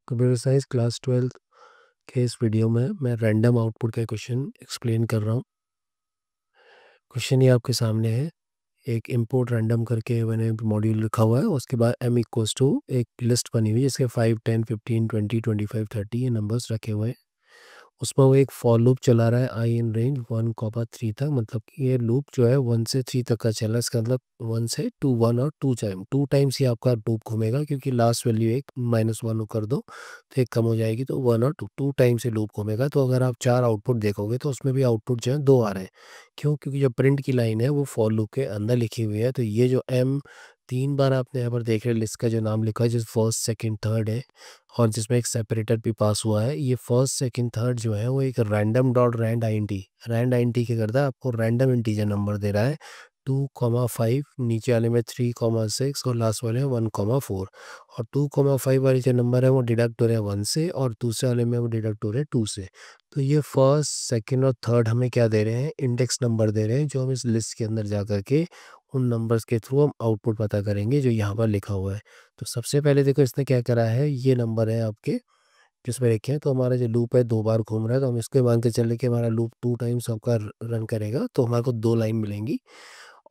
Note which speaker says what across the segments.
Speaker 1: Computer science class 12 के इस video में मैं रैंडम आउटपुट का क्वेश्चन एक्सप्लेन कर रहा हूँ। क्वेश्चन ये आपके सामने है। एक इंपोर्ट रैंडम करके मैंने मॉड्यूल लिखा हुआ है, उसके बाद m इक्वल्स टू एक लिस्ट बनी हुई है जिसके 5, 10, 15, 20, 25, 30 ये नंबर्स रखे हुए हैं। उसमें वो एक फॉर लूप चला रहा है आई इन रेंज 1, 3 तक, मतलब कि ये लूप जो है 1 से 3 तक का चला है। इसका मतलब 1 से 2, 1 और 2 टाइम्स ही आपका लूप घूमेगा, क्योंकि लास्ट वैल्यू एक -1 कर दो तो एक कम हो जाएगी, तो 1 और 2 टाइम्स से लूप घूमेगा। तो अगर आप 4 आउटपुट देखोगे तो उसमें भी आउटपुट जो है 2 आ रहे हैं। क्यों? क्योंकि जो प्रिंट की लाइन है वो फॉर लूप के अंदर लिखी हुई है। तो ये जो m 3 बार आपने यहाँ पर देख रहे लिस्ट का जो नाम लिखा है, जिस फर्स्ट, सेकंड, थर्ड है और जिसमें एक सेपरेटर भी पास हुआ है, ये फर्स्ट, सेकंड, थर्ड जो है वो एक रैंडम डॉट रैंड आईएनटी क्या करता है, आपको रैंडम इंटीजर नंबर दे रहा है 2,5, नीचे वाले में 3,6 और लास्ट वाले में 1,4। और 2,5 वाले जो नंबर है वो डिडक्ट हो रहे हैं 1 से, और दूसरे वाले में वो डिडक्ट हो रहे हैं 2 से। तो ये फर्स्ट, सेकंड और थर्ड हमें क्या दे रहे हैं, इंडेक्स नंबर दे रहे हैं, जो हम इस लिस्ट के अंदर जा करके उन नंबर्स के थ्रू हम आउटपुट पता करेंगे जो यहाँ पर लिखा हुआ है। तो सबसे पहले देखो इसने क्या करा है, ये नंबर है आपके जिसमें लिखे हैं, तो हमारा जो लूप है 2 बार घूम रहा है, तो हम इसको मान के चले कि हमारा लूप 2 टाइम्स आपका रन करेगा, तो हमारे को 2 लाइन मिलेंगी।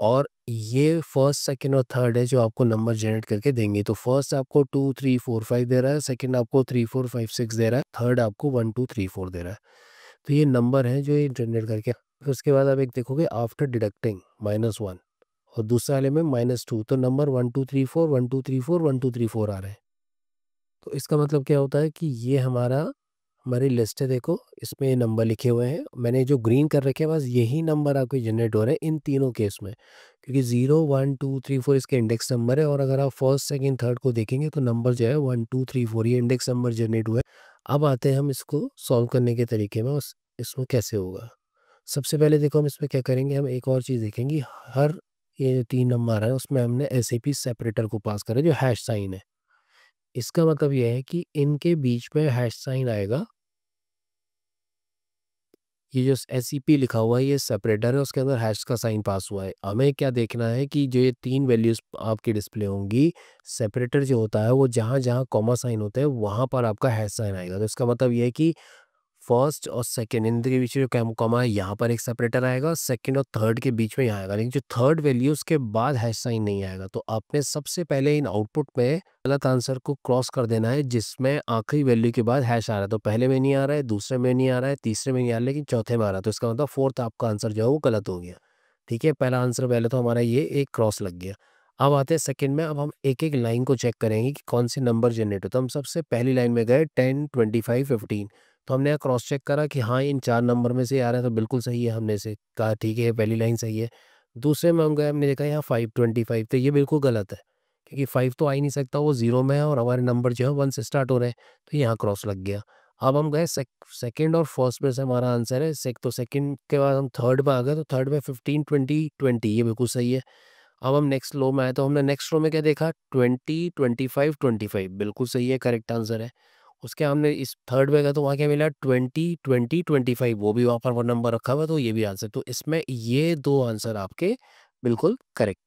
Speaker 1: और ये फर्स्ट, सेकंड और थर्ड है जो आपको नंबर जनरेट करके देंगे। तो फर्स्ट आपको 2, 3, 4, 5 दे रहा है, सेकंड आपको 3, 4, 5, 6 दे रहा है, थर्ड आपको 1, 2, 3, 4 दे रहा है। तो ये नंबर है जो ये जनरेट करके, फिर उसके बाद आप एक देखोगे आफ्टर डिडक्टिंग -1, और दूसरे वाले में -2, तो नंबर 1, 2, 3, 4, 1, 2, 3, 4, 1, 2, 3, 4 आ रहे हैं। तो इसका मतलब क्या होता है कि ये हमारी लिस्ट है। देखो इसमें ये नंबर लिखे हुए हैं, मैंने जो ग्रीन कर रखे हैं बस यही नंबर आपके जनरेट हो रहे हैं इन तीनों केस में, क्योंकि 0, 1, 2, 3, 4 इसके इंडेक्स नंबर है। और अगर आप फर्स्ट, सेकंड, थर्ड को देखेंगे तो नंबर जो है 1, 2, 3, 4 ये इंडेक्स नंबर जनरेट हुए। अब आते हैं हम इसको सॉल्व करने के तरीके में, इसमें कैसे होगा। सबसे पहले देखो हम इसमें क्या करेंगे, हम एक और चीज़ देखेंगे। हर ये जो 3 नंबर है उसमें हमने एसएपी सेपरेटर को पास करा, जो हैश साइन है। इसका मतलब ये है कि इनके बीच में हैश साइन आएगा। ये जो एसईपी लिखा हुआ है ये सेपरेटर है, उसके अंदर हैश का साइन पास हुआ है। हमें क्या देखना है कि जो ये 3 वैल्यूज़ आपकी डिस्प्ले होंगी, सेपरेटर जो होता है वो जहाँ-जहाँ कॉमा साइन होता है वहाँ पर आपका हैश साइन आएगा। तो इसका मतलब ये है कि फर्स्ट और सेकंड इनके बीच में जो कॉमा है यहाँ पर एक सेपरेटर आएगा, सेकंड और थर्ड के बीच में यहाँ आएगा, लेकिन जो थर्ड वैल्यू उसके बाद हैश साइन नहीं आएगा। तो आपने सबसे पहले इन आउटपुट में गलत आंसर को क्रॉस कर देना है जिसमें आखिरी वैल्यू के बाद हैश आ रहा है। तो पहले में नहीं आ रहा है, दूसरे में नहीं आ रहा है, तीसरे में नहीं आ रहा है, लेकिन चौथे में आ रहा है। तो इसका मतलब फोर्थ आपका आंसर जो है वो गलत हो गया। ठीक है, पहला आंसर पहले तो हमारा ये एक क्रॉस लग गया। अब आते हैं सेकंड में। अब हम एक-एक लाइन को चेक करेंगे कि कौन से नंबर जनरेट हो। तो हम सबसे पहली लाइन में गए 10, 25, 15। तो हमने यहाँ क्रॉस चेक करा कि हाँ, इन 4 नंबर में से आ रहा है, तो बिल्कुल सही है। हमने से कहा ठीक है, पहली लाइन सही है। दूसरे में हम गए, हमने देखा यहाँ 5, 25, तो ये बिल्कुल गलत है, क्योंकि 5 तो आ ही नहीं सकता, वो 0 में है और हमारे नंबर जो है 1 से स्टार्ट हो रहे हैं, तो यहाँ क्रॉस लग गया। अब हम गए सेकंड और फर्स्ट में से हमारा आंसर है तो सेकंड के बाद हम थर्ड में आ गए, तो थर्ड में 15, 20, 20 ये बिल्कुल सही है। अब हम नेक्स्ट रो में आए, तो हमने नेक्स्ट रो में क्या देखा, 20, 25, 25 बिल्कुल सही है, करेक्ट आंसर है। उसके हमने इस थर्ड में गए तो वहाँ क्या मिला, 20, 20, 25 वो भी वहाँ पर वो नंबर रखा हुआ है, तो ये भी आंसर। तो इसमें ये 2 आंसर आपके बिल्कुल करेक्ट।